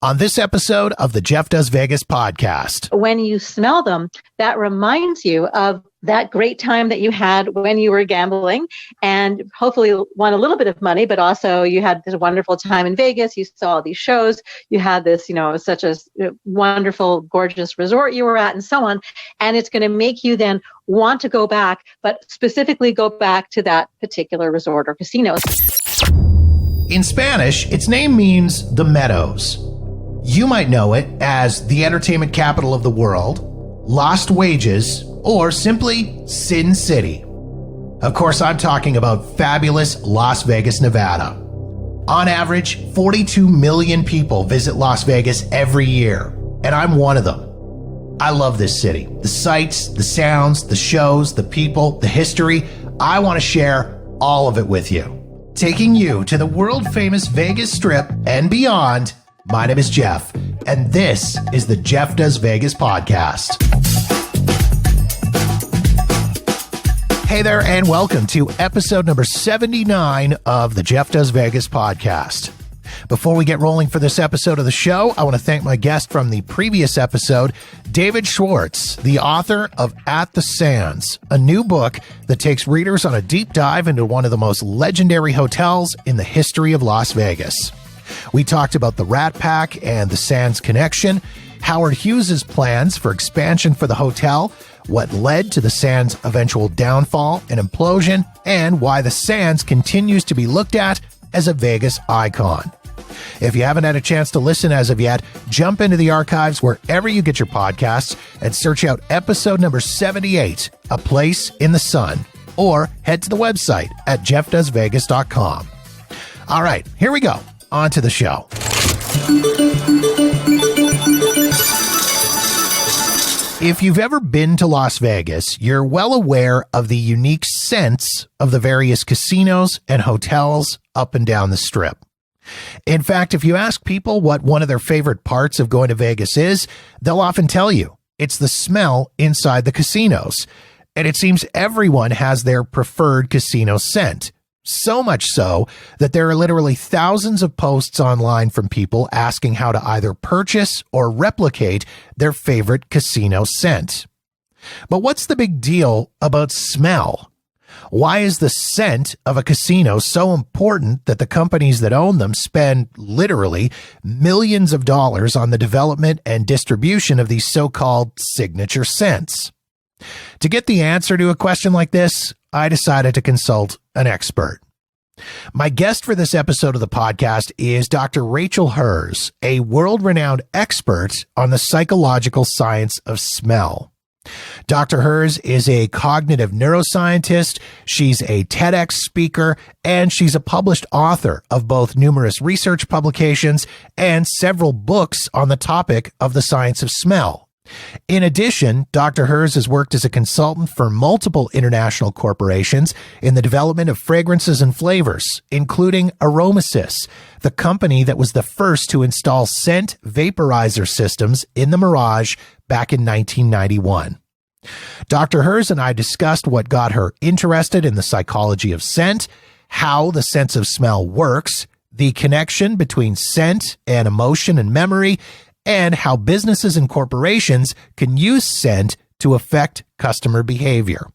on this episode of the Jeff Does Vegas podcast. When you smell them, that reminds you of that great time that you had when you were gambling and hopefully won a little bit of money, but also you had this wonderful time in Vegas. You saw all these shows. You had this, such a wonderful, gorgeous resort you were at and so on. And it's going to make you then want to go back, but specifically go back to that particular resort or casino. In Spanish, its name means the Meadows. You might know it as the entertainment capital of the world, Lost Wages, or simply Sin City. Of course, I'm talking about fabulous Las Vegas, Nevada. On average, 42 million people visit Las Vegas every year, and I'm one of them. I love this city. The sights, the sounds, the shows, the people, the history. I want to share all of it with you. Taking you to the world-famous Vegas Strip and beyond. My name is Jeff, and this is the Jeff Does Vegas podcast. Hey there, and welcome to episode number 79 of the Jeff Does Vegas podcast. Before we get rolling for this episode of the show, I want to thank my guest from the previous episode, David Schwartz, the author of At the Sands, a new book that takes readers on a deep dive into one of the most legendary hotels in the history of Las Vegas. We talked about the Rat Pack and the Sands connection, Howard Hughes' plans for expansion for the hotel, what led to the Sands' eventual downfall and implosion, and why the Sands continues to be looked at as a Vegas icon. If you haven't had a chance to listen as of yet, jump into the archives wherever you get your podcasts and search out episode number 78, A Place in the Sun, or head to the website at jeffdoesvegas.com. All right, here we go. On to the show. If you've ever been to Las Vegas, you're well aware of the unique scents of the various casinos and hotels up and down the Strip. In fact, if you ask people what one of their favorite parts of going to Vegas is, they'll often tell you it's the smell inside the casinos. And it seems everyone has their preferred casino scent. So much so that there are literally thousands of posts online from people asking how to either purchase or replicate their favorite casino scent. But what's the big deal about smell? Why is the scent of a casino so important that the companies that own them spend literally millions of dollars on the development and distribution of these so-called signature scents? To get the answer to a question like this, I decided to consult an expert. My guest for this episode of the podcast is Dr. Rachel Herz, a world-renowned expert on the psychological science of smell. Dr. Herz is a cognitive neuroscientist, she's a TEDx speaker, and she's a published author of both numerous research publications and several books on the topic of the science of smell. In addition, Dr. Herz has worked as a consultant for multiple international corporations in the development of fragrances and flavors, including Aromasys, the company that was the first to install scent vaporizer systems in the Mirage back in 1991. Dr. Herz and I discussed what got her interested in the psychology of scent, how the sense of smell works, the connection between scent and emotion and memory, and how businesses and corporations can use scent to affect customer behavior.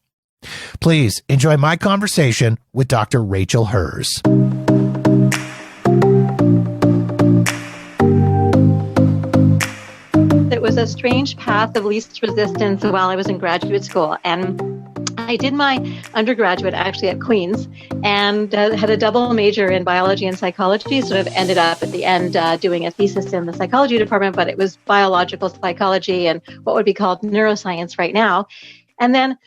Please enjoy my conversation with Dr. Rachel Herz. It was a strange path of least resistance while I was in graduate school. And I did my undergraduate actually at Queen's and had a double major in biology and psychology. Sort of ended up at the end doing a thesis in the psychology department, but it was biological psychology and what would be called neuroscience right now. And then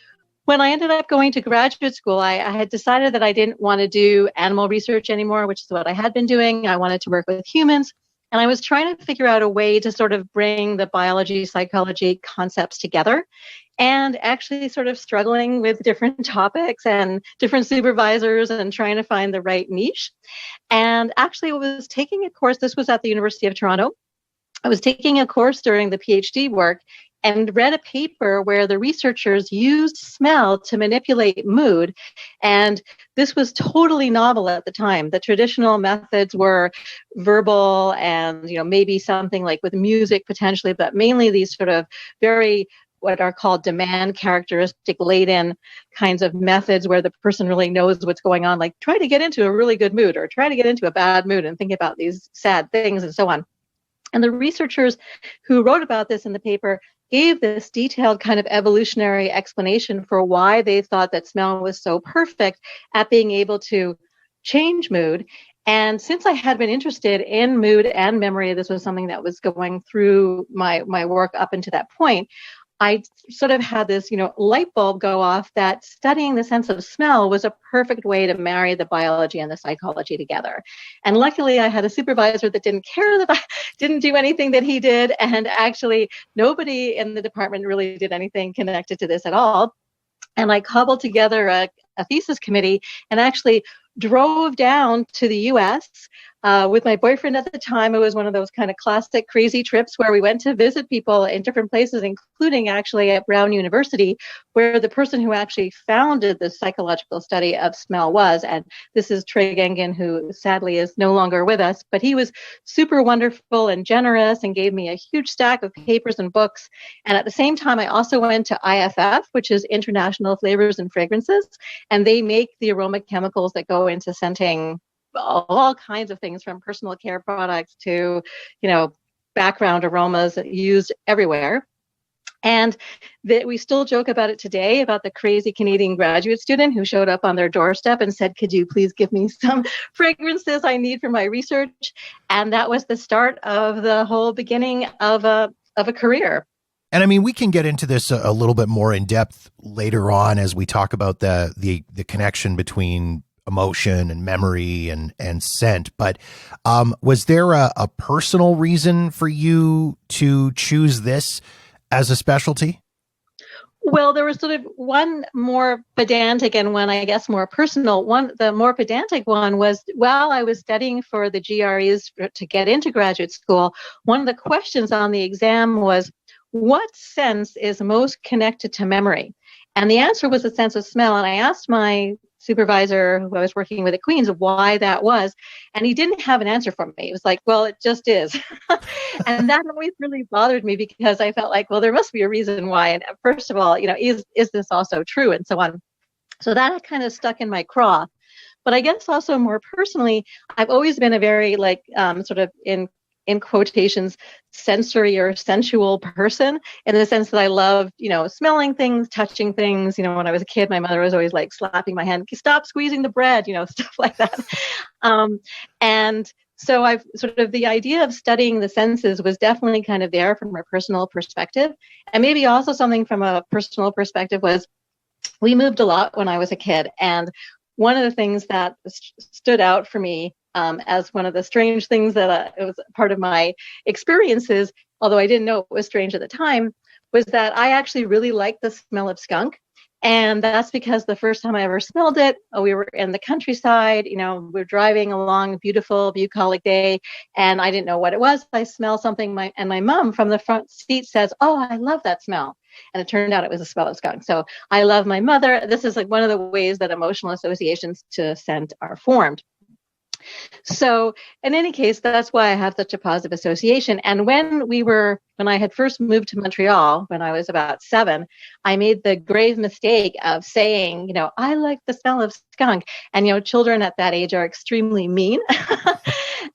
when I ended up going to graduate school, I had decided that I didn't want to do animal research anymore, which is what I had been doing. I wanted to work with humans. And I was trying to figure out a way to sort of bring the biology, psychology concepts together, and actually sort of struggling with different topics and different supervisors and trying to find the right niche. And actually I was taking a course, this was at the University of Toronto. I was taking a course during the PhD work and read a paper where the researchers used smell to manipulate mood. And this was totally novel at the time. The traditional methods were verbal and, maybe something like with music potentially, but mainly these sort of very what are called demand characteristic laden kinds of methods where the person really knows what's going on, like try to get into a really good mood or try to get into a bad mood and think about these sad things and so on. And the researchers who wrote about this in the paper gave this detailed kind of evolutionary explanation for why they thought that smell was so perfect at being able to change mood. And since I had been interested in mood and memory, this was something that was going through my work up until that point, I sort of had this, light bulb go off that studying the sense of smell was a perfect way to marry the biology and the psychology together. And luckily, I had a supervisor that didn't care that I didn't do anything that he did. And actually, nobody in the department really did anything connected to this at all. And I cobbled together a thesis committee and actually drove down to the US with my boyfriend at the time. It was one of those kind of classic crazy trips where we went to visit people in different places, including actually at Brown University, where the person who actually founded the psychological study of smell was. And this is Trey Gengen, who sadly is no longer with us, but he was super wonderful and generous and gave me a huge stack of papers and books. And at the same time, I also went to IFF, which is International Flavors and Fragrances, and they make the aroma chemicals that go into scenting all kinds of things, from personal care products to, background aromas used everywhere. And that we still joke about it today, about the crazy Canadian graduate student who showed up on their doorstep and said, could you please give me some fragrances I need for my research? And that was the start of the whole beginning of a career. And I mean, we can get into this a little bit more in depth later on as we talk about the connection between emotion and memory and scent. But was there a personal reason for you to choose this as a specialty? Well, there was sort of one more pedantic and one, I guess, more personal. The more pedantic one was, while I was studying for the GREs to get into graduate school, one of the questions on the exam was, what sense is most connected to memory? And the answer was the sense of smell. And I asked my supervisor who I was working with at Queen's why that was, and he didn't have an answer for me. It was like, well, it just is. And that always really bothered me because I felt like, well, there must be a reason why. And first of all, is this also true, and so on. So that kind of stuck in my craw. But I guess also more personally, I've always been a very sort of in quotations, sensory or sensual person, in the sense that I love, smelling things, touching things. When I was a kid, my mother was always like slapping my hand, stop squeezing the bread, stuff like that. And so I've sort of, the idea of studying the senses was definitely kind of there from a personal perspective. And maybe also something from a personal perspective was, we moved a lot when I was a kid. And one of the things that stood out for me as one of the strange things that it was part of my experiences, although I didn't know it was strange at the time, was that I actually really liked the smell of skunk. And that's because the first time I ever smelled it, we were in the countryside, we were driving along a beautiful bucolic day, and I didn't know what it was. I smelled something, and my mom from the front seat says, oh, I love that smell. And it turned out it was a smell of skunk. So I love my mother. This is like one of the ways that emotional associations to scent are formed. So in any case, that's why I have such a positive association. And when I had first moved to Montreal, when I was about 7, I made the grave mistake of saying, I like the smell of skunk. And, children at that age are extremely mean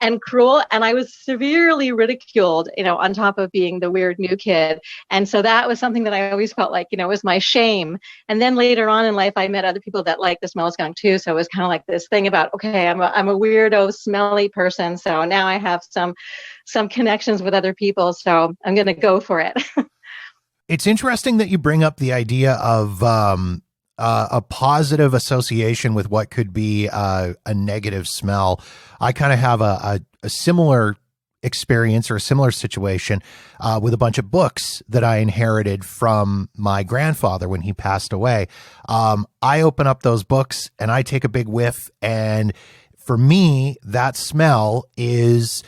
and cruel. And I was severely ridiculed, on top of being the weird new kid. And so that was something that I always felt like, was my shame. And then later on in life, I met other people that liked the smell of skunk too. So it was kind of like this thing about, okay, I'm a weirdo, smelly person. So now I have some connections with other people. So I'm going to go for it. It's interesting that you bring up the idea of a positive association with what could be a negative smell. I kind of have a similar experience or a similar situation with a bunch of books that I inherited from my grandfather when he passed away. I open up those books and I take a big whiff, and for me, that smell is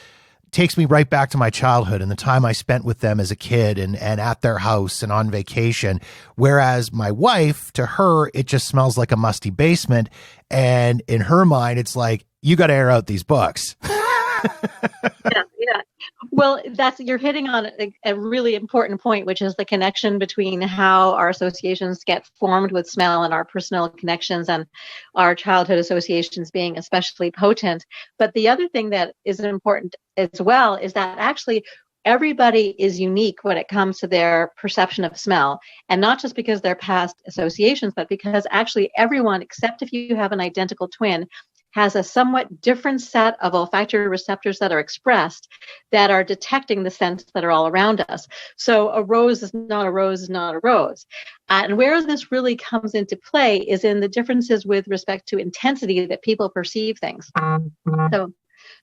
takes me right back to my childhood and the time I spent with them as a kid and at their house and on vacation. Whereas my wife, to her, it just smells like a musty basement. And in her mind, it's like, you got to air out these books. Yeah. Well, you're hitting on a really important point, which is the connection between how our associations get formed with smell and our personal connections and our childhood associations being especially potent. But the other thing that is important as well is that actually everybody is unique when it comes to their perception of smell, and not just because they're past associations, but because actually everyone, except if you have an identical twin, has a somewhat different set of olfactory receptors that are expressed that are detecting the scents that are all around us. So a rose is not a rose is not a rose. And where this really comes into play is in the differences with respect to intensity that people perceive things.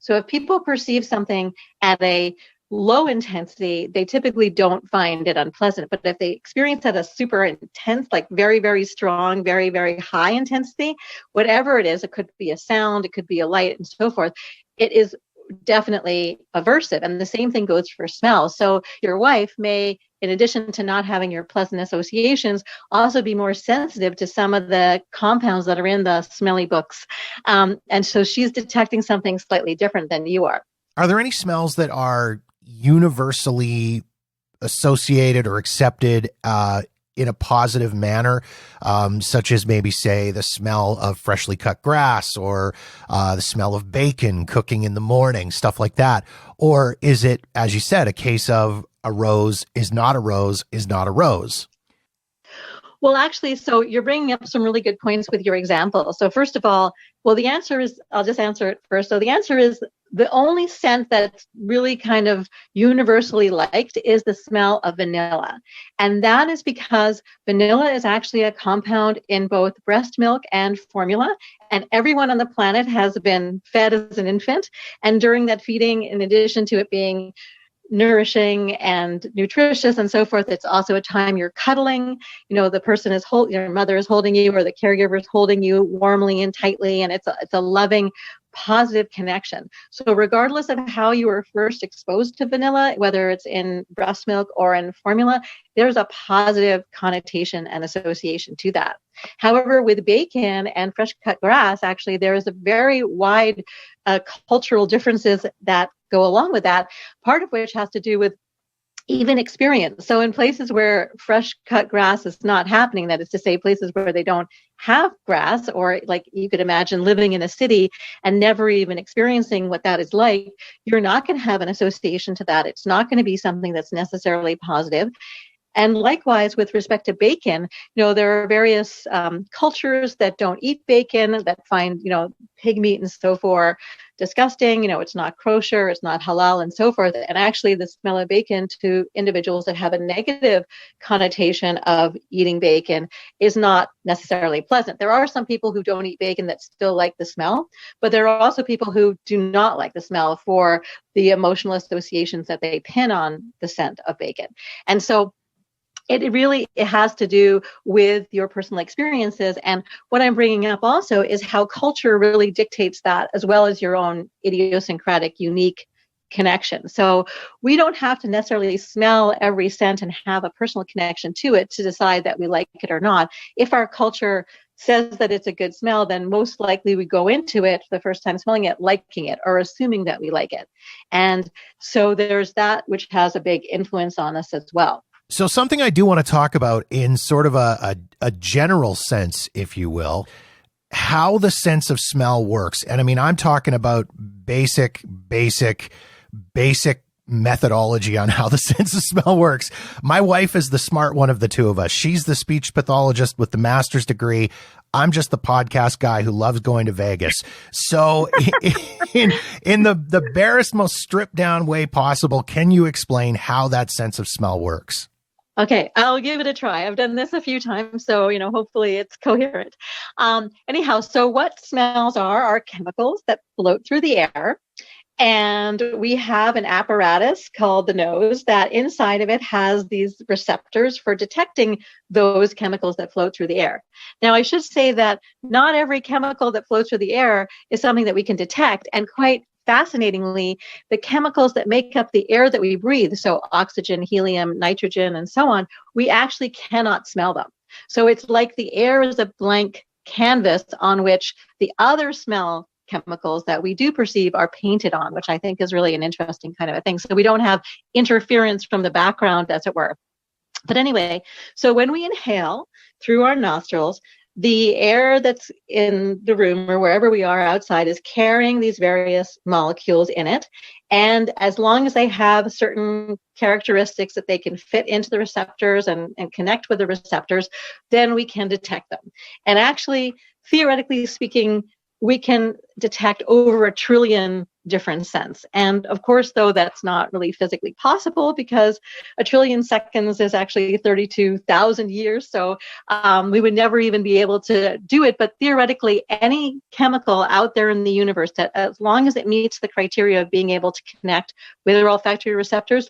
So if people perceive something at a low intensity, they typically don't find it unpleasant. But if they experience at a super intense, like very, very strong, very, very high intensity, whatever it is, it could be a sound, it could be a light and so forth, it is definitely aversive. And the same thing goes for smell. So your wife may, in addition to not having your pleasant associations, also be more sensitive to some of the compounds that are in the smelly books. And so she's detecting something slightly different than you are. Are there any smells that are universally associated or accepted in a positive manner, such as maybe, say, the smell of freshly cut grass or the smell of bacon cooking in the morning, stuff like that? Or is it, as you said, a case of a rose is not a rose is not a rose? Well, actually, so you're bringing up some really good points with your example. So first of all, well, the answer is, I'll just answer it first. So the answer is the only scent that's really kind of universally liked is the smell of vanilla. And that is because vanilla is actually a compound in both breast milk and formula. And everyone on the planet has been fed as an infant. And during that feeding, in addition to it being nourishing and nutritious and so forth, it's also a time you're cuddling. You know, the person is your mother is holding you, or the caregiver is holding you warmly and tightly, and it's a loving, positive connection. So regardless of how you were first exposed to vanilla, whether it's in breast milk or in formula, there's a positive connotation and association to that. However, with bacon and fresh cut grass, actually, there is a very wide cultural differences that go along with that, part of which has to do with even experience. So in places where fresh cut grass is not happening, that is to say, places where they don't have grass, or like you could imagine living in a city and never even experiencing what that is like, you're not going to have an association to that. It's not going to be something that's necessarily positive. And likewise, with respect to bacon, there are various cultures that don't eat bacon, that find, pig meat and so forth disgusting. It's not kosher, it's not halal and so forth. And actually the smell of bacon to individuals that have a negative connotation of eating bacon is not necessarily pleasant. There are some people who don't eat bacon that still like the smell, but there are also people who do not like the smell for the emotional associations that they pin on the scent of bacon. And so it has to do with your personal experiences. And what I'm bringing up also is how culture really dictates that, as well as your own idiosyncratic, unique connection. So we don't have to necessarily smell every scent and have a personal connection to it to decide that we like it or not. If our culture says that it's a good smell, then most likely we go into it the first time smelling it, liking it, or assuming that we like it. And so there's that, which has a big influence on us as well. So something I do want to talk about in sort of a general sense, if you will, how the sense of smell works. And I mean, I'm talking about basic methodology on how the sense of smell works. My wife is the smart one of the two of us. She's the speech pathologist with the master's degree. I'm just the podcast guy who loves going to Vegas. So in the barest, most stripped down way possible, can you explain how that sense of smell works? Okay, I'll give it a try. I've done this a few times, so, hopefully it's coherent. Anyhow, so what smells are chemicals that float through the air. And we have an apparatus called the nose that inside of it has these receptors for detecting those chemicals that float through the air. Now, I should say that not every chemical that floats through the air is something that we can detect. And quite fascinatingly, the chemicals that make up the air that we breathe, so oxygen, helium, nitrogen, and so on, we actually cannot smell them. So it's like the air is a blank canvas on which the other smell chemicals that we do perceive are painted on, which I think is really an interesting kind of a thing. So we don't have interference from the background, as it were. But anyway, so when we inhale through our nostrils, the air that's in the room or wherever we are outside is carrying these various molecules in it. And as long as they have certain characteristics that they can fit into the receptors and connect with the receptors, then we can detect them. And actually, theoretically speaking, we can detect over 1 trillion different scents. And of course, though, that's not really physically possible because 1 trillion seconds is actually 32,000 years. So we would never even be able to do it. But theoretically, any chemical out there in the universe that, as long as it meets the criteria of being able to connect with our olfactory receptors,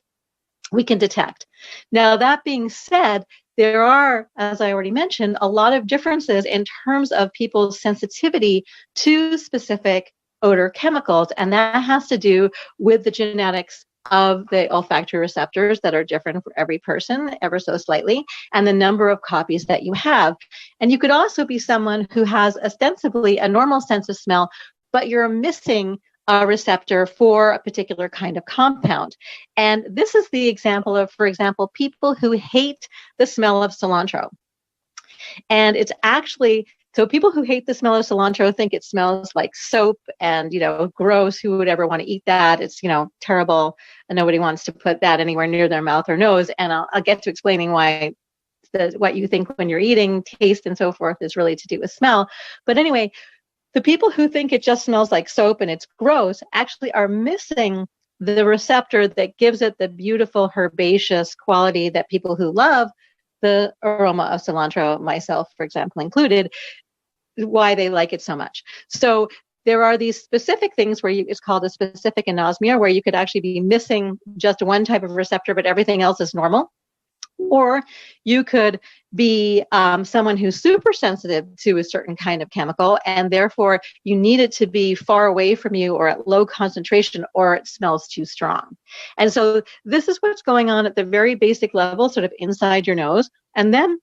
we can detect. Now, that being said, there are, as I already mentioned, a lot of differences in terms of people's sensitivity to specific odor chemicals, and that has to do with the genetics of the olfactory receptors that are different for every person ever so slightly, and the number of copies that you have. And you could also be someone who has ostensibly a normal sense of smell, but you're missing a receptor for a particular kind of compound. And this is the example of, for example, people who hate the smell of cilantro. And it's actually, so people who hate the smell of cilantro think it smells like soap and, gross. Who would ever want to eat that? It's, terrible. And nobody wants to put that anywhere near their mouth or nose. And I'll get to explaining why what you think when you're eating, taste, and so forth is really to do with smell. But anyway, the people who think it just smells like soap and it's gross actually are missing the receptor that gives it the beautiful herbaceous quality that people who love the aroma of cilantro, myself, for example, included, why they like it so much. So there are these specific things where it's called a specific anosmia, where you could actually be missing just one type of receptor, but everything else is normal. Or you could be someone who's super sensitive to a certain kind of chemical, and therefore you need it to be far away from you or at low concentration, or it smells too strong. And so this is what's going on at the very basic level, sort of inside your nose. And then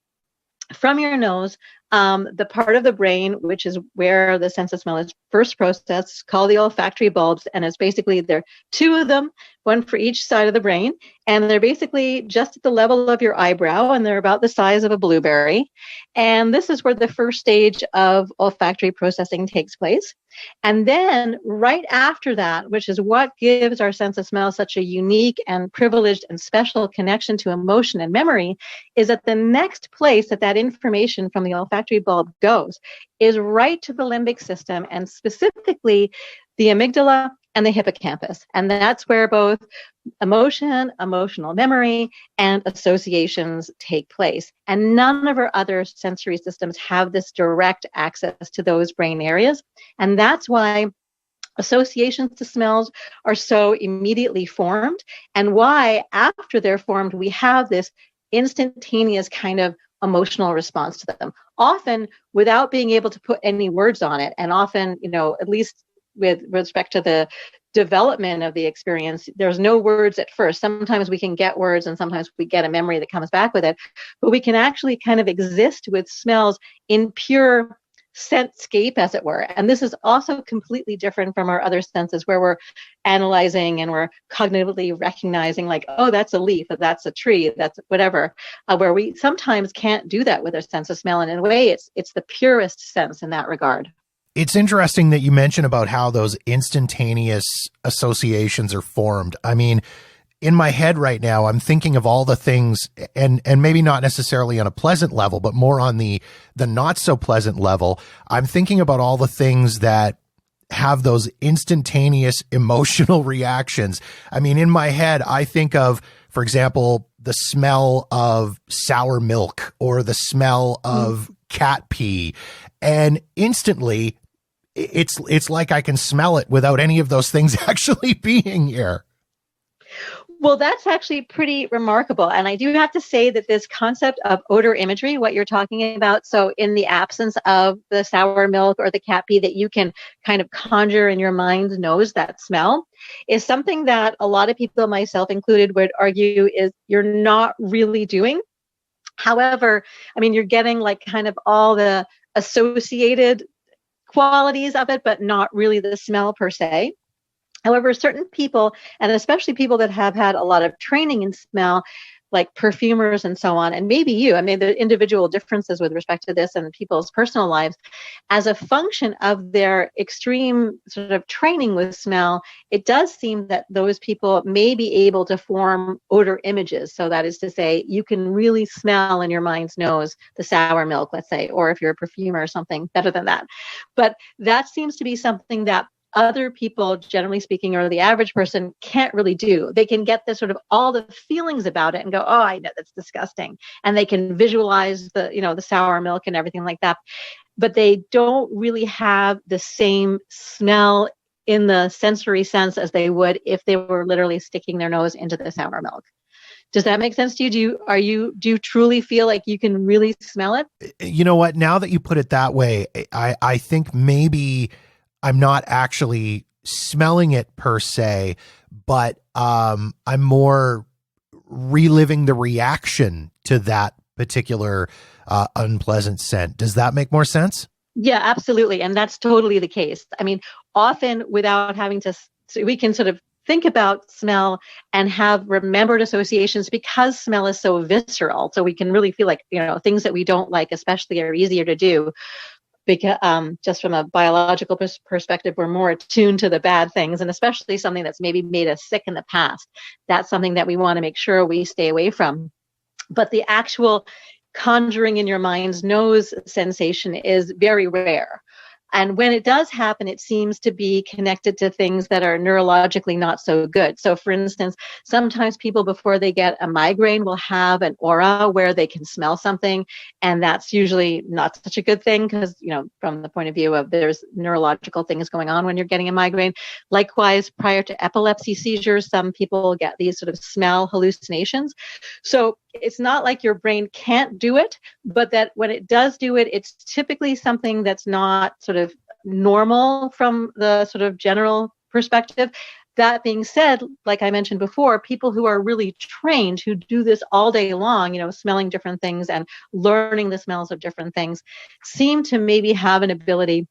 from your nose, the part of the brain, which is where the sense of smell is first processed, called the olfactory bulbs. And it's basically, there are 2 of them, one for each side of the brain. And they're basically just at the level of your eyebrow, and they're about the size of a blueberry. And this is where the first stage of olfactory processing takes place. And then right after that, which is what gives our sense of smell such a unique and privileged and special connection to emotion and memory, is that the next place that information from the olfactory bulb goes is right to the limbic system, and specifically the amygdala and the hippocampus. And that's where both emotion, emotional memory, and associations take place. And none of our other sensory systems have this direct access to those brain areas. And that's why associations to smells are so immediately formed, and why after they're formed, we have this instantaneous kind of emotional response to them, often without being able to put any words on it. And often, at least with respect to the development of the experience, there's no words at first. Sometimes we can get words, and sometimes we get a memory that comes back with it, but we can actually kind of exist with smells in pure scentscape, as it were. And this is also completely different from our other senses, where we're analyzing and we're cognitively recognizing, like, oh, that's a leaf, that's a tree, that's whatever, where we sometimes can't do that with our sense of smell. And in a way, it's the purest sense in that regard. It's interesting that you mention about how those instantaneous associations are formed. I mean, in my head right now, I'm thinking of all the things, and maybe not necessarily on a pleasant level, but more on the not so pleasant level. I'm thinking about all the things that have those instantaneous emotional reactions. I mean, in my head, I think of, for example, the smell of sour milk or the smell of cat pee, and instantly it's like I can smell it without any of those things actually being here. Well, that's actually pretty remarkable. And I do have to say that this concept of odor imagery, what you're talking about, so in the absence of the sour milk or the cat pee, that you can kind of conjure in your mind's nose that smell, is something that a lot of people, myself included, would argue is you're not really doing. However, I mean, you're getting like kind of all the associated qualities of it, but not really the smell per se. However, certain people, and especially people that have had a lot of training in smell, like perfumers and so on, and maybe you, I mean, the individual differences with respect to this and people's personal lives, as a function of their extreme sort of training with smell, it does seem that those people may be able to form odor images. So that is to say, you can really smell in your mind's nose the sour milk, let's say, or if you're a perfumer or something better than that. But that seems to be something that other people, generally speaking, or the average person can't really do. They can get this sort of all the feelings about it and go, oh, I know that's disgusting. And they can visualize the sour milk and everything like that. But they don't really have the same smell in the sensory sense as they would if they were literally sticking their nose into the sour milk. Does that make sense to you? Do you truly feel like you can really smell it? You know what? Now that you put it that way, I think maybe I'm not actually smelling it per se, but I'm more reliving the reaction to that particular unpleasant scent. Does that make more sense? Yeah, absolutely. And that's totally the case. I mean, often without having to, so we can sort of think about smell and have remembered associations because smell is so visceral. So we can really feel like, things that we don't like, especially, are easier to do. Because just from a biological perspective, we're more attuned to the bad things, and especially something that's maybe made us sick in the past. That's something that we want to make sure we stay away from. But the actual conjuring in your mind's nose sensation is very rare. And when it does happen, it seems to be connected to things that are neurologically not so good. So for instance, sometimes people before they get a migraine will have an aura where they can smell something. And that's usually not such a good thing because, from the point of view of there's neurological things going on when you're getting a migraine. Likewise, prior to epilepsy seizures, some people get these sort of smell hallucinations. So it's not like your brain can't do it, but that when it does do it, it's typically something that's not sort of normal from the sort of general perspective. That being said, like I mentioned before, people who are really trained, who do this all day long, smelling different things and learning the smells of different things, seem to maybe have an ability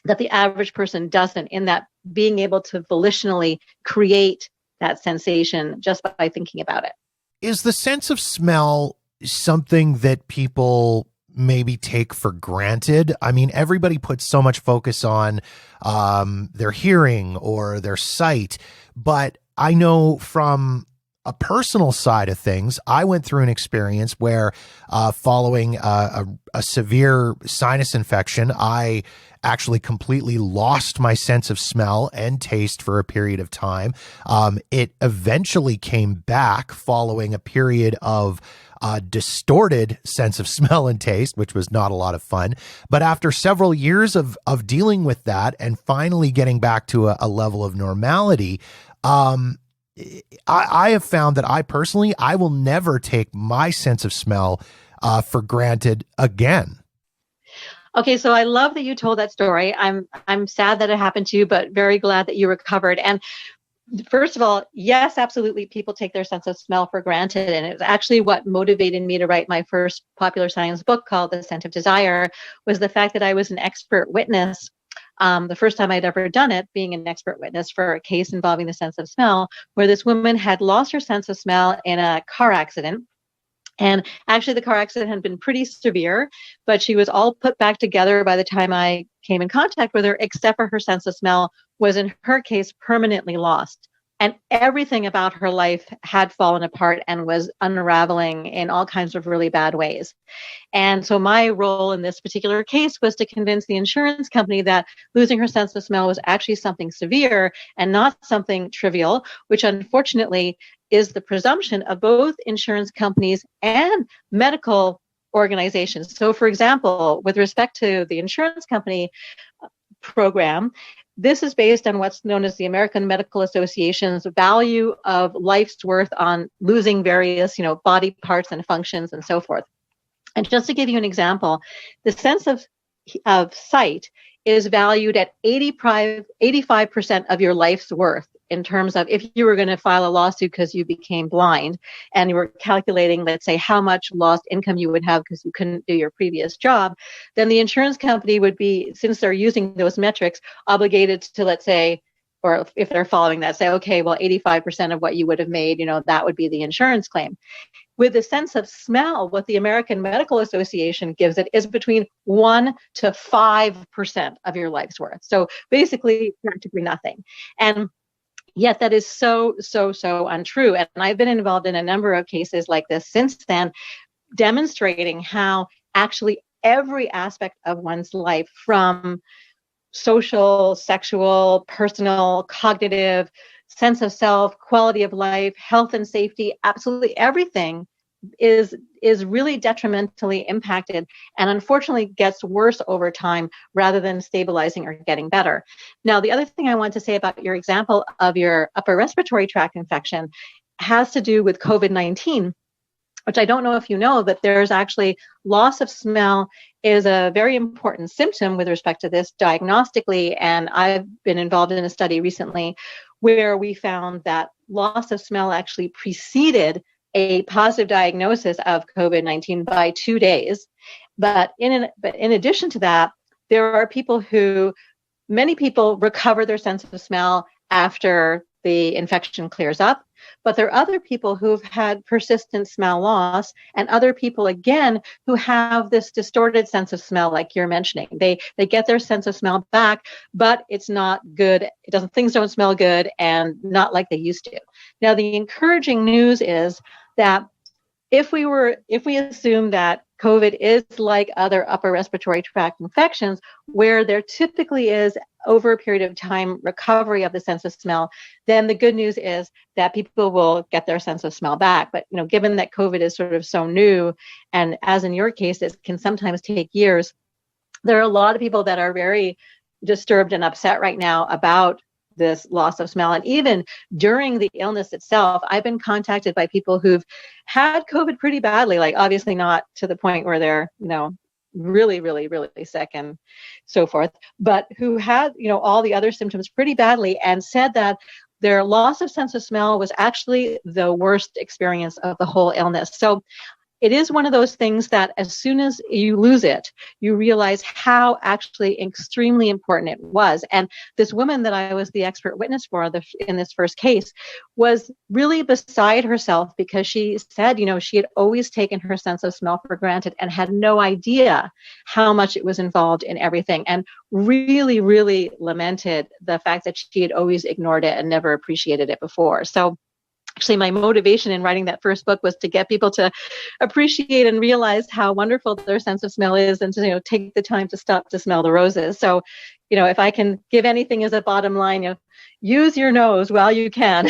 that the average person doesn't, in that being able to volitionally create that sensation just by thinking about it. Is the sense of smell something that people maybe take for granted? I mean, everybody puts so much focus on their hearing or their sight, but I know from a personal side of things, I went through an experience where following a severe sinus infection, I actually completely lost my sense of smell and taste for a period of time. It eventually came back following a period of distorted sense of smell and taste, which was not a lot of fun. But after several years of dealing with that and finally getting back to a level of normality, I have found that I will never take my sense of smell for granted again. Okay, so I love that you told that story. I'm sad that it happened to you, but very glad that you recovered. And first of all, yes, absolutely, people take their sense of smell for granted. And it was actually what motivated me to write my first popular science book called The Scent of Desire, was the fact that I was an expert witness. The first time I'd ever done it, being an expert witness for a case involving the sense of smell, where this woman had lost her sense of smell in a car accident. And actually, the car accident had been pretty severe, but she was all put back together by the time I came in contact with her, except for her sense of smell was, in her case, permanently lost. And everything about her life had fallen apart and was unraveling in all kinds of really bad ways. And so my role in this particular case was to convince the insurance company that losing her sense of smell was actually something severe and not something trivial, which unfortunately is the presumption of both insurance companies and medical organizations. So for example, with respect to the insurance company program, this is based on what's known as the American Medical Association's value of life's worth on losing various, body parts and functions and so forth. And just to give you an example, the sense of sight is valued at 85% of your life's worth, in terms of if you were going to file a lawsuit because you became blind and you were calculating, let's say, how much lost income you would have because you couldn't do your previous job, then the insurance company would be, since they're using those metrics, obligated to, let's say, or if they're following that, say, okay, well, 85% of what you would have made, that would be the insurance claim. With the sense of smell, what the American Medical Association gives it is between 1% to 5% of your life's worth. So basically, practically nothing. And yet that is so untrue. And I've been involved in a number of cases like this since then, demonstrating how actually every aspect of one's life, from social, sexual, personal, cognitive, sense of self, quality of life, health and safety, absolutely everything is really detrimentally impacted, and unfortunately gets worse over time rather than stabilizing or getting better. Now, the other thing I want to say about your example of your upper respiratory tract infection has to do with COVID-19, which I don't know if you know, but there's actually loss of smell is a very important symptom with respect to this diagnostically. And I've been involved in a study recently where we found that loss of smell actually preceded a positive diagnosis of COVID-19 by 2 days. But in addition to that, there are many people recover their sense of smell after the infection clears up. But there are other people who've had persistent smell loss, and other people, again, who have this distorted sense of smell, like you're mentioning. They get their sense of smell back, but it's not good. Things don't smell good, and not like they used to. Now, the encouraging news is that if we assume that COVID is like other upper respiratory tract infections, where there typically is over a period of time recovery of the sense of smell, then the good news is that people will get their sense of smell back. But given that COVID is sort of so new, and as in your case, it can sometimes take years, there are a lot of people that are very disturbed and upset right now about this loss of smell. And even during the illness itself, I've been contacted by people who've had COVID pretty badly, like obviously not to the point where they're, really, really, really sick and so forth, but who had, all the other symptoms pretty badly, and said that their loss of sense of smell was actually the worst experience of the whole illness. So it is one of those things that as soon as you lose it, you realize how actually extremely important it was. And this woman that I was the expert witness for in this first case was really beside herself, because she said, she had always taken her sense of smell for granted and had no idea how much it was involved in everything, and really, really lamented the fact that she had always ignored it and never appreciated it before. So actually, my motivation in writing that first book was to get people to appreciate and realize how wonderful their sense of smell is, and to take the time to stop to smell the roses. So, if I can give anything as a bottom line, use your nose while you can,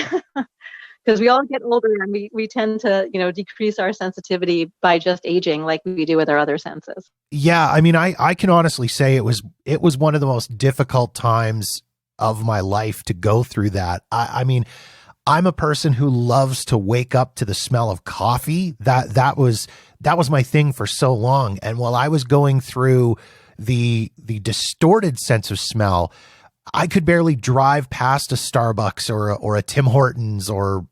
because we all get older and we tend to decrease our sensitivity by just aging, like we do with our other senses. Yeah, I mean, I can honestly say it was one of the most difficult times of my life to go through that. I mean, I'm a person who loves to wake up to the smell of coffee. That was my thing for so long. And while I was going through the distorted sense of smell, I could barely drive past a Starbucks or a Tim Hortons or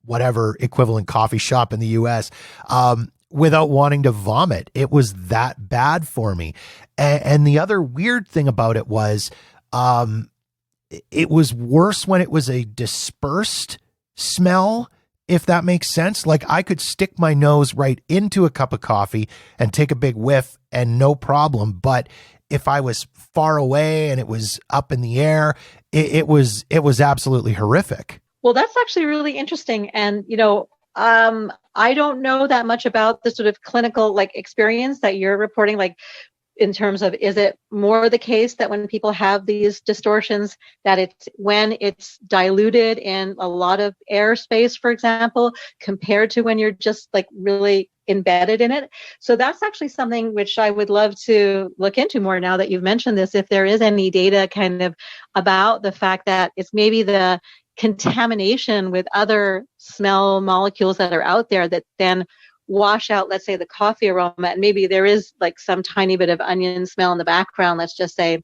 whatever equivalent coffee shop in the US without wanting to vomit. It was that bad for me. And the other weird thing about it was, it was worse when it was a dispersed smell, if that makes sense. Like, I could stick my nose right into a cup of coffee and take a big whiff and no problem. But if I was far away and it was up in the air, it was absolutely horrific. Well, that's actually really interesting. And, I don't know that much about the sort of clinical experience that you're reporting. in terms of, is it more the case that when people have these distortions, that it's when it's diluted in a lot of airspace, for example, compared to when you're just like really embedded in it? So that's actually something which I would love to look into more now that you've mentioned this, if there is any data kind of about the fact that it's maybe the contamination with other smell molecules that are out there that then wash out, let's say, the coffee aroma, and maybe there is like some tiny bit of onion smell in the background, let's just say,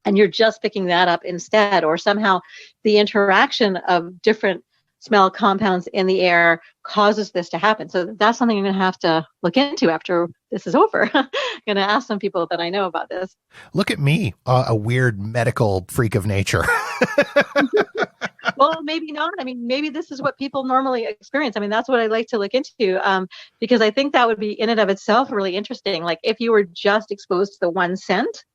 and you're just picking that up instead, or somehow the interaction of different smell compounds in the air causes this to happen. So that's something I'm going to have to look into after this is over. I'm going to ask some people that I know about this. Look at me, a weird medical freak of nature. Well, maybe not. I mean, maybe this is what people normally experience. I mean, that's what I'd like to look into, because I think that would be in and of itself really interesting. Like if you were just exposed to the one scent,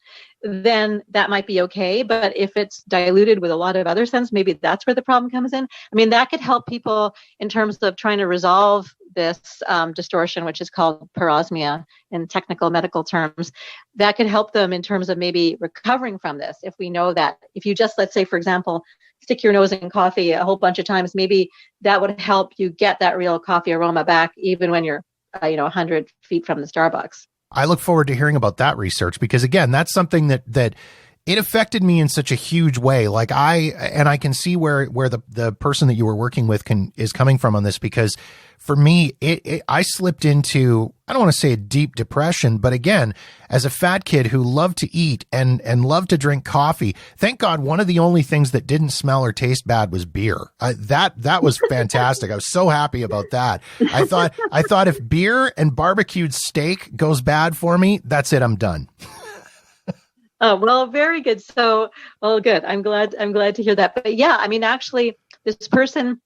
then that might be okay. But if it's diluted with a lot of other scents, maybe that's where the problem comes in. I mean, that could help people in terms of trying to resolve this distortion, which is called parosmia in technical medical terms. That could help them in terms of maybe recovering from this. If we know that if you just, let's say, for example, stick your nose in coffee a whole bunch of times, maybe that would help you get that real coffee aroma back, even when you're 100 feet from the Starbucks. I look forward to hearing about that research, because again, that's something that it affected me in such a huge way. Like I can see where the person that you were working with is coming from on this, because for me, I slipped into, I don't want to say a deep depression, but again, as a fat kid who loved to eat and loved to drink coffee, thank God one of the only things that didn't smell or taste bad was beer. That was fantastic. I was so happy about that. I thought if beer and barbecued steak goes bad for me, that's it. I'm done. Oh, well, very good. So, well, good. I'm glad to hear that. But yeah, I mean, actually, this person,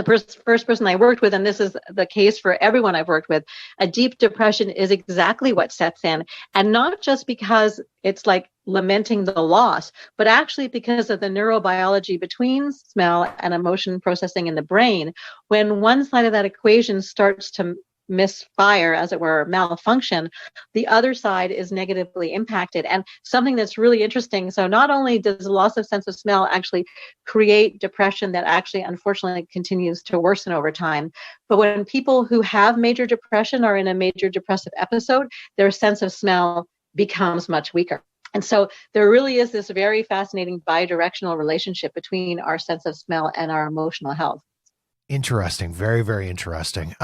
first person I worked with, and this is the case for everyone I've worked with, a deep depression is exactly what sets in. And not just because it's like lamenting the loss, but actually because of the neurobiology between smell and emotion processing in the brain. When one side of that equation starts to misfire, as it were, malfunction, the other side is negatively impacted. And something that's really interesting, so not only does the loss of sense of smell actually create depression that actually unfortunately continues to worsen over time, but when people who have major depression are in a major depressive episode, their sense of smell becomes much weaker. And so there really is this very fascinating bidirectional relationship between our sense of smell and our emotional health. Interesting. Very, very interesting.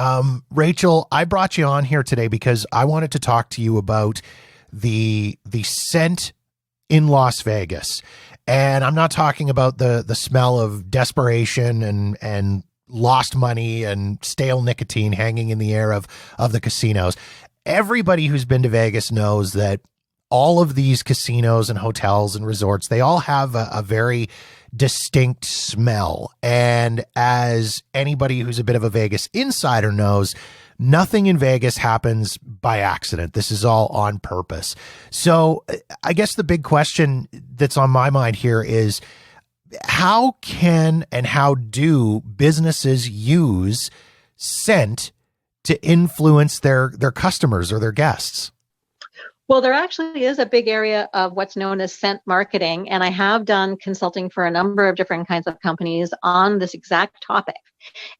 Rachel, I brought you on here today because I wanted to talk to you about the scent in Las Vegas. And I'm not talking about the smell of desperation and lost money and stale nicotine hanging in the air of the casinos. Everybody who's been to Vegas knows that all of these casinos and hotels and resorts, they all have a very distinct smell. And as anybody who's a bit of a Vegas insider knows, nothing in Vegas happens by accident. This is all on purpose. So I guess the big question that's on my mind here is, how can and how do businesses use scent to influence their customers or their guests? Well, there actually is a big area of what's known as scent marketing, and I have done consulting for a number of different kinds of companies on this exact topic.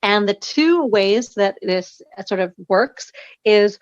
And the two ways that this sort of works is,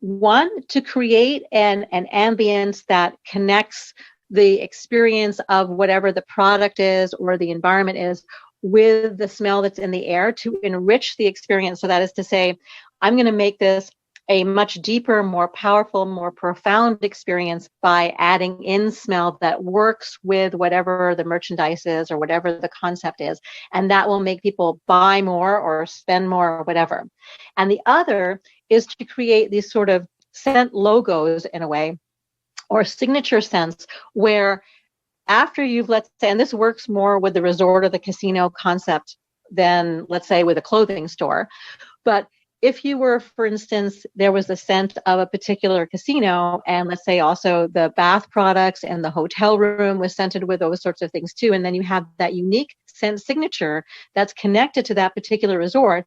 one, to create an ambience that connects the experience of whatever the product is or the environment is with the smell that's in the air, to enrich the experience. So that is to say, I'm going to make this a much deeper, more powerful, more profound experience by adding in smell that works with whatever the merchandise is or whatever the concept is. And that will make people buy more or spend more or whatever. And the other is to create these sort of scent logos in a way, or signature scents, where after you've, let's say, and this works more with the resort or the casino concept than, let's say, with a clothing store. But if you were, for instance, there was the scent of a particular casino, and let's say also the bath products and the hotel room was scented with those sorts of things too, and then you have that unique scent signature that's connected to that particular resort,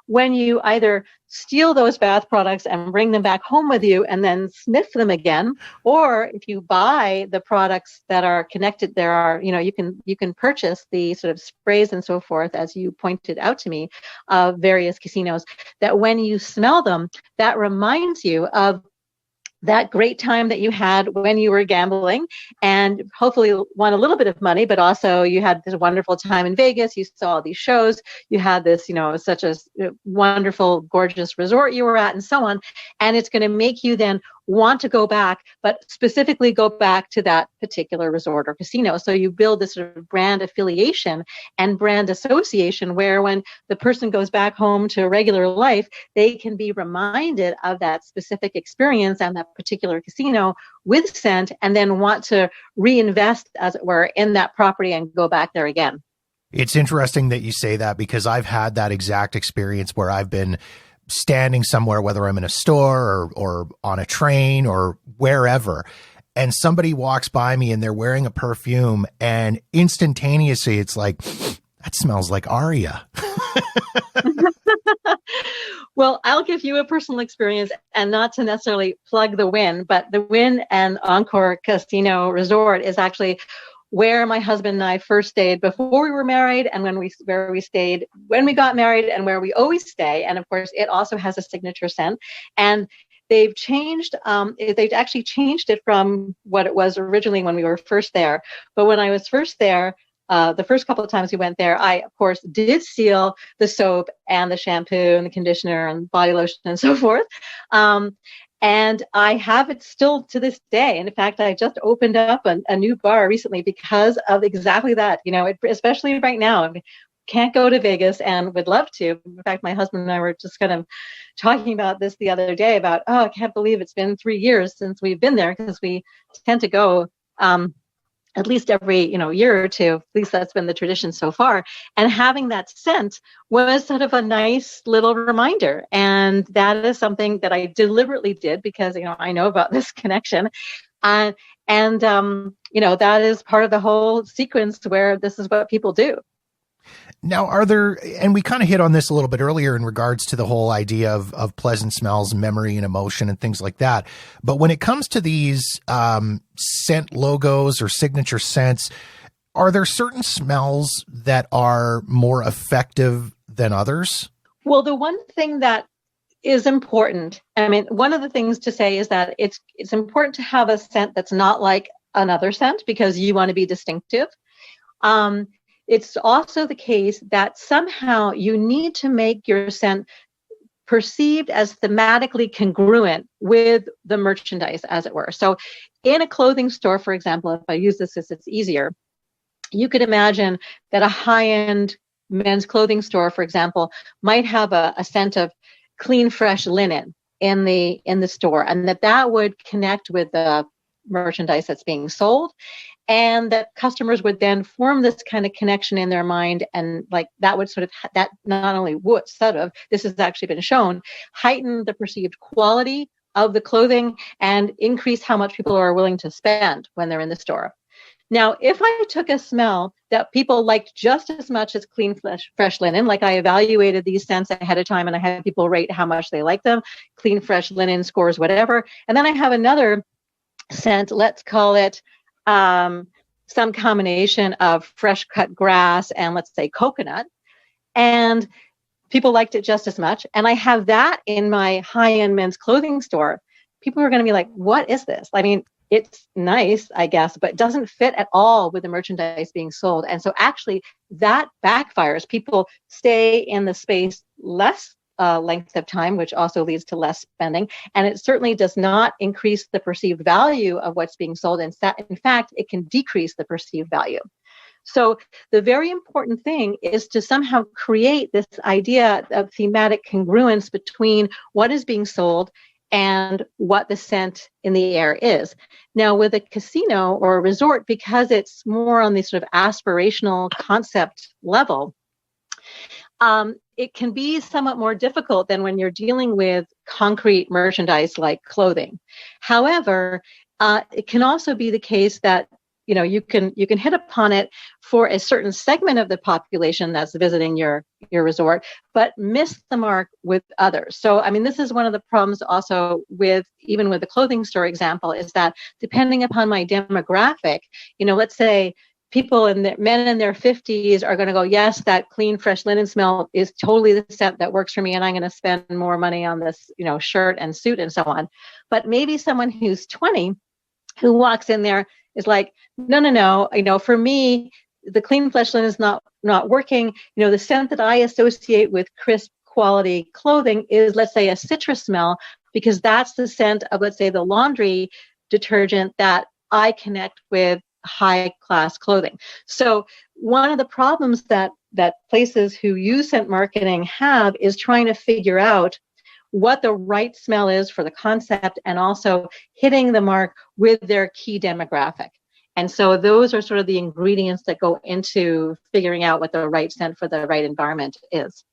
when you either steal those bath products and bring them back home with you and then sniff them again, or if you buy the products that are connected, there are, you can purchase the sort of sprays and so forth, as you pointed out to me, of various casinos, that when you smell them, that reminds you of that great time that you had when you were gambling and hopefully won a little bit of money, but also you had this wonderful time in Vegas. You saw these shows, you had this, such a wonderful, gorgeous resort you were at and so on. And it's going to make you then want to go back, but specifically go back to that particular resort or casino. So you build this sort of brand affiliation and brand association where when the person goes back home to regular life, they can be reminded of that specific experience and that particular casino with scent and then want to reinvest, as it were, in that property and go back there again. It's interesting that you say that because I've had that exact experience where I've been standing somewhere, whether I'm in a store or on a train or wherever, and somebody walks by me and they're wearing a perfume and instantaneously it's like, that smells like Aria. Well, I'll give you a personal experience and not to necessarily plug the Wynn, but the Wynn and Encore Casino Resort is actually where my husband and I first stayed before we were married and where we stayed when we got married and where we always stay. And of course, it also has a signature scent. And they've actually changed it from what it was originally when we were first there. But when I was first there, the first couple of times we went there, I, of course, did steal the soap and the shampoo and the conditioner and body lotion and so forth. And I have it still to this day. And in fact, I just opened up a new bar recently because of exactly that. Especially right now, I can't go to Vegas and would love to. In fact, my husband and I were just kind of talking about this the other day about, I can't believe it's been 3 years since we've been there because we tend to go at least every year or two. At least that's been the tradition so far. And having that scent was sort of a nice little reminder. And that is something that I deliberately did because I know about this connection. That is part of the whole sequence where this is what people do. Now, and we kind of hit on this a little bit earlier in regards to the whole idea of pleasant smells, memory and emotion and things like that. But when it comes to these scent logos or signature scents, are there certain smells that are more effective than others? Well, the one thing that is important, one of the things to say is that it's important to have a scent that's not like another scent because you want to be distinctive. It's also the case that somehow you need to make your scent perceived as thematically congruent with the merchandise, as it were. So in a clothing store, for example, if I use this as it's easier, you could imagine that a high-end men's clothing store, for example, might have a scent of clean, fresh linen in the store, and that would connect with the merchandise that's being sold. And that customers would then form this kind of connection in their mind. And like that would that not only would this has actually been shown, heighten the perceived quality of the clothing and increase how much people are willing to spend when they're in the store. Now, if I took a smell that people liked just as much as clean, fresh linen, like I evaluated these scents ahead of time and I had people rate how much they like them, clean, fresh linen scores, whatever. And then I have another scent, let's call it some combination of fresh cut grass and let's say coconut, and people liked it just as much. And I have that in my high-end men's clothing store. People are going to be like, what is this? It's nice, I guess, but doesn't fit at all with the merchandise being sold. And so actually that backfires. People stay in the space less length of time, which also leads to less spending. And it certainly does not increase the perceived value of what's being sold. In fact, it can decrease the perceived value. So the very important thing is to somehow create this idea of thematic congruence between what is being sold and what the scent in the air is. Now, with a casino or a resort, because it's more on the sort of aspirational concept level, it can be somewhat more difficult than when you're dealing with concrete merchandise like clothing. However, it can also be the case that you can hit upon it for a certain segment of the population that's visiting your resort, but miss the mark with others. So, I mean, this is one of the problems also with even with the clothing store example, is that depending upon my demographic, let's say people men in their 50s are going to go, yes, that clean, fresh linen smell is totally the scent that works for me, and I'm going to spend more money on this, shirt and suit and so on. But maybe someone who's 20 who walks in there is like, no, for me, the clean fresh linen is not working. The scent that I associate with crisp quality clothing is, let's say, a citrus smell, because that's the scent of, let's say, the laundry detergent that I connect with high class clothing. So one of the problems that places who use scent marketing have is trying to figure out what the right smell is for the concept, and also hitting the mark with their key demographic. And so those are sort of the ingredients that go into figuring out what the right scent for the right environment is.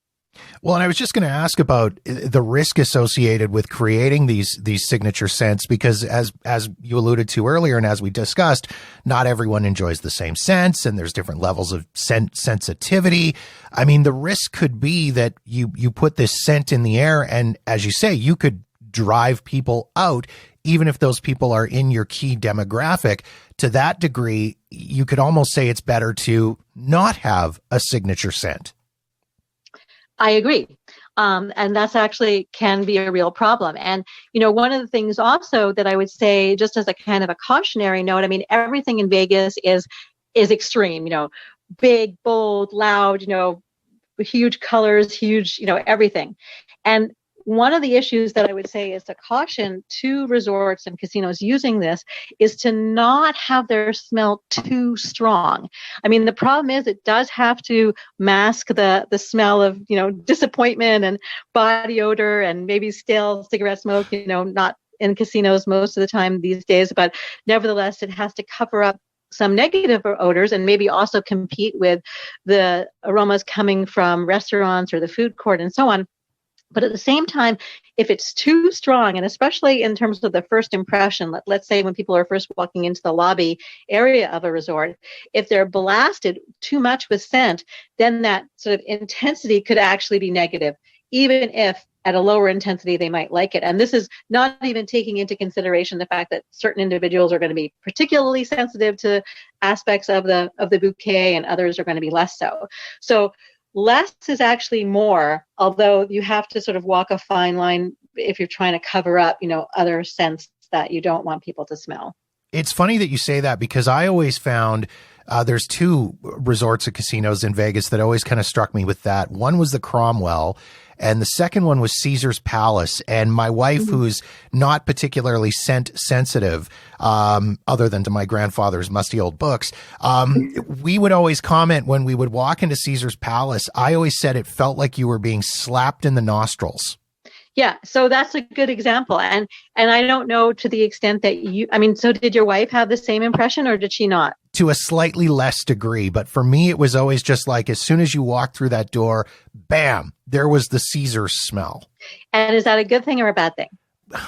Well, and I was just going to ask about the risk associated with creating these signature scents, because as you alluded to earlier, and as we discussed, not everyone enjoys the same scents, and there's different levels of scent sensitivity. I mean, the risk could be that you put this scent in the air, and as you say, you could drive people out, even if those people are in your key demographic. To that degree, you could almost say it's better to not have a signature scent. I agree. And that's actually can be a real problem. And, one of the things also that I would say, just as a kind of a cautionary note, I mean, everything in Vegas is extreme, big, bold, loud, huge colors, huge, everything. And one of the issues that I would say is a caution to resorts and casinos using this is to not have their smell too strong. I mean, the problem is it does have to mask the smell of, disappointment and body odor and maybe stale cigarette smoke, not in casinos most of the time these days, but nevertheless, it has to cover up some negative odors and maybe also compete with the aromas coming from restaurants or the food court and so on. But at the same time, if it's too strong, and especially in terms of the first impression, let's say when people are first walking into the lobby area of a resort, if they're blasted too much with scent, then that sort of intensity could actually be negative, even if at a lower intensity they might like it. And this is not even taking into consideration the fact that certain individuals are going to be particularly sensitive to aspects of the bouquet, and others are going to be less so. So less is actually more, although you have to sort of walk a fine line if you're trying to cover up, other scents that you don't want people to smell. It's funny that you say that, because I always found there's two resorts and casinos in Vegas that always kind of struck me with that. One was the Cromwell, and the second one was Caesar's Palace. And my wife, who's not particularly scent sensitive, other than to my grandfather's musty old books, we would always comment when we would walk into Caesar's Palace. I always said it felt like you were being slapped in the nostrils. Yeah, so that's a good example. And I don't know to the extent that so did your wife have the same impression, or did she not? To a slightly less degree, but for me, it was always just like, as soon as you walked through that door, bam, there was the Caesar smell. And is that a good thing or a bad thing?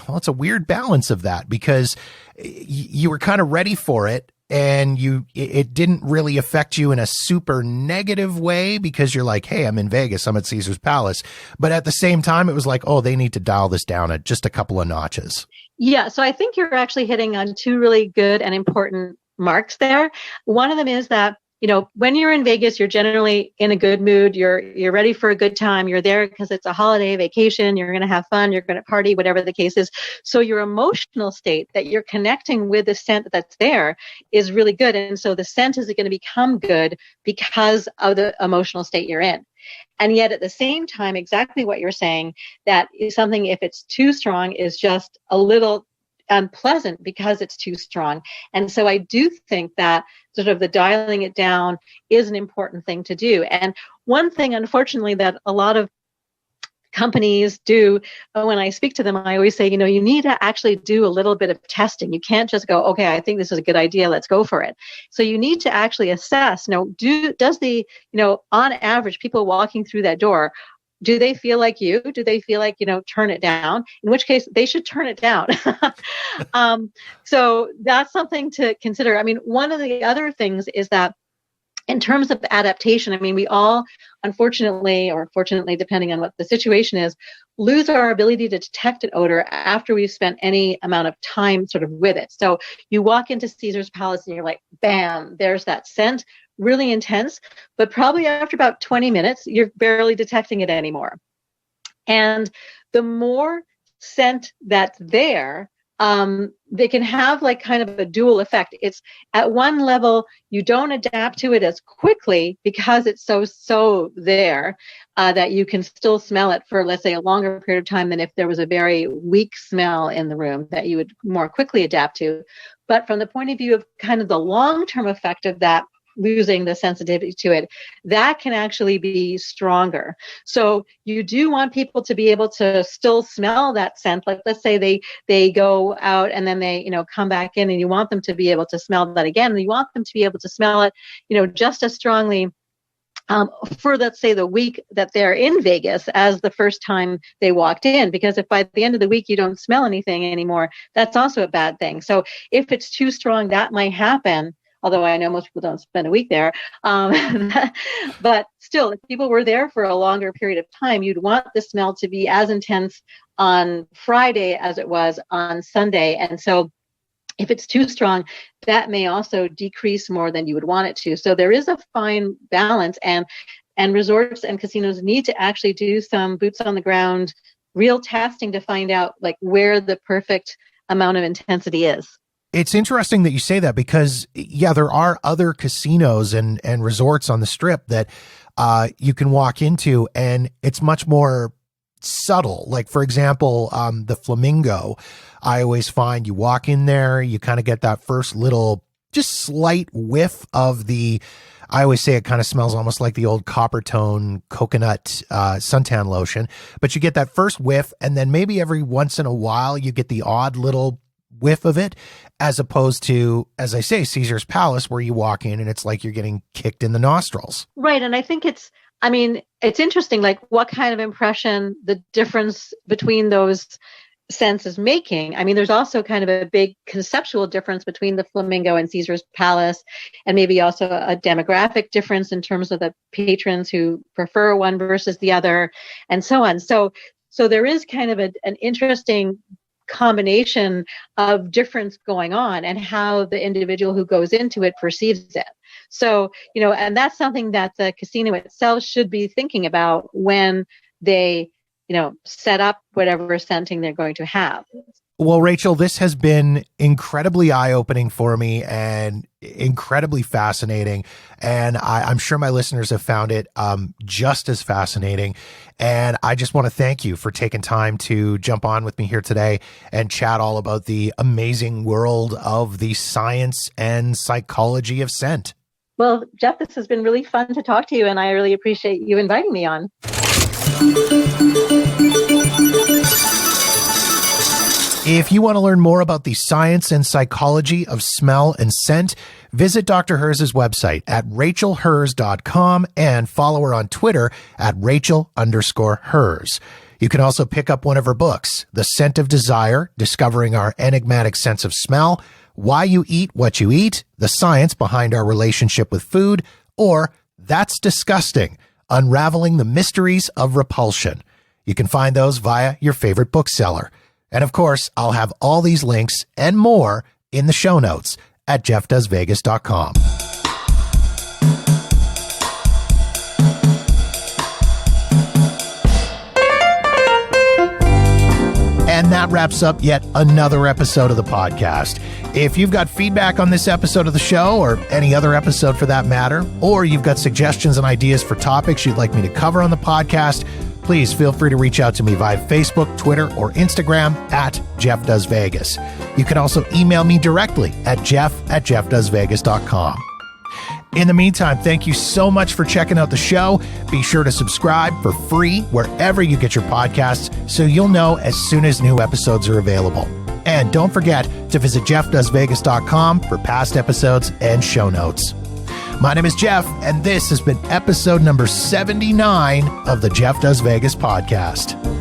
Well, it's a weird balance of that, because you were kind of ready for it, and it didn't really affect you in a super negative way, because you're like, hey, I'm in Vegas, I'm at Caesar's Palace. But at the same time, it was like, oh, they need to dial this down at just a couple of notches. Yeah. So I think you're actually hitting on two really good and important marks there. One of them is that, when you're in Vegas, you're generally in a good mood. You're ready for a good time. You're there because it's a holiday vacation. You're going to have fun. You're going to party, whatever the case is. So your emotional state that you're connecting with the scent that's there is really good. And so the scent is going to become good because of the emotional state you're in. And yet at the same time, exactly what you're saying, that is something, if it's too strong, is just a little unpleasant because it's too strong. And so I do think that sort of the dialing it down is an important thing to do. And one thing, unfortunately, that a lot of companies do, when I speak to them, I always say, you need to actually do a little bit of testing. You can't just go, okay, I think this is a good idea, let's go for it. So you need to actually assess, does the, on average, people walking through that door, do they feel like you? Do they feel like, turn it down? In which case they should turn it down. So that's something to consider. I mean, one of the other things is that in terms of adaptation, I mean, we all, unfortunately, or fortunately, depending on what the situation is, lose our ability to detect an odor after we've spent any amount of time sort of with it. So you walk into Caesar's Palace and you're like, bam, there's that scent, really intense. But probably after about 20 minutes, you're barely detecting it anymore. And the more scent that's there, they can have like kind of a dual effect. It's at one level, you don't adapt to it as quickly because it's so there that you can still smell it for, let's say, a longer period of time than if there was a very weak smell in the room that you would more quickly adapt to. But from the point of view of kind of the long-term effect of that, losing the sensitivity to it, that can actually be stronger. So you do want people to be able to still smell that scent. Like, let's say they go out and then they, come back in, and you want them to be able to smell that again. And you want them to be able to smell it, just as strongly for, let's say, the week that they're in Vegas as the first time they walked in. Because if by the end of the week you don't smell anything anymore, that's also a bad thing. So if it's too strong, that might happen. Although I know most people don't spend a week there. But still, if people were there for a longer period of time, you'd want the smell to be as intense on Friday as it was on Sunday. And so if it's too strong, that may also decrease more than you would want it to. So there is a fine balance, and resorts and casinos need to actually do some boots on the ground, real testing to find out like where the perfect amount of intensity is. It's interesting that you say that because, yeah, there are other casinos and resorts on the Strip that you can walk into, and it's much more subtle. Like, for example, the Flamingo, I always find you walk in there, you kind of get that first little, just slight whiff of I always say it kind of smells almost like the old copper tone coconut suntan lotion, but you get that first whiff, and then maybe every once in a while you get the odd little whiff of it, as opposed to, as I say, Caesar's Palace, where you walk in and it's like you're getting kicked in the nostrils. Right. And I think it's interesting, like what kind of impression the difference between those scents is making. I mean, there's also kind of a big conceptual difference between the Flamingo and Caesar's Palace, and maybe also a demographic difference in terms of the patrons who prefer one versus the other, and so on. So there is kind of an interesting combination of difference going on, and how the individual who goes into it perceives it. So, and that's something that the casino itself should be thinking about when they, set up whatever scenting they're going to have. Well, Rachel, this has been incredibly eye-opening for me and incredibly fascinating. And I'm sure my listeners have found it just as fascinating. And I just want to thank you for taking time to jump on with me here today and chat all about the amazing world of the science and psychology of scent. Well, Jeff, this has been really fun to talk to you, and I really appreciate you inviting me on. If you want to learn more about the science and psychology of smell and scent, visit Dr. Herz's website at rachelherz.com and follow her on Twitter at Rachel_Herz. You can also pick up one of her books, The Scent of Desire, Discovering Our Enigmatic Sense of Smell, Why You Eat What You Eat, The Science Behind Our Relationship with Food, or That's Disgusting, Unraveling the Mysteries of Repulsion. You can find those via your favorite bookseller. And of course, I'll have all these links and more in the show notes at jeffdoesvegas.com. And that wraps up yet another episode of the podcast. If you've got feedback on this episode of the show, or any other episode for that matter, or you've got suggestions and ideas for topics you'd like me to cover on the podcast, please feel free to reach out to me via Facebook, Twitter, or Instagram at Jeff Does Vegas. You can also email me directly at jeff@jeffdoesvegas.com. In the meantime, thank you so much for checking out the show. Be sure to subscribe for free wherever you get your podcasts so you'll know as soon as new episodes are available. And don't forget to visit jeffdoesvegas.com for past episodes and show notes. My name is Jeff, and this has been episode number 79 of the Jeff Does Vegas podcast.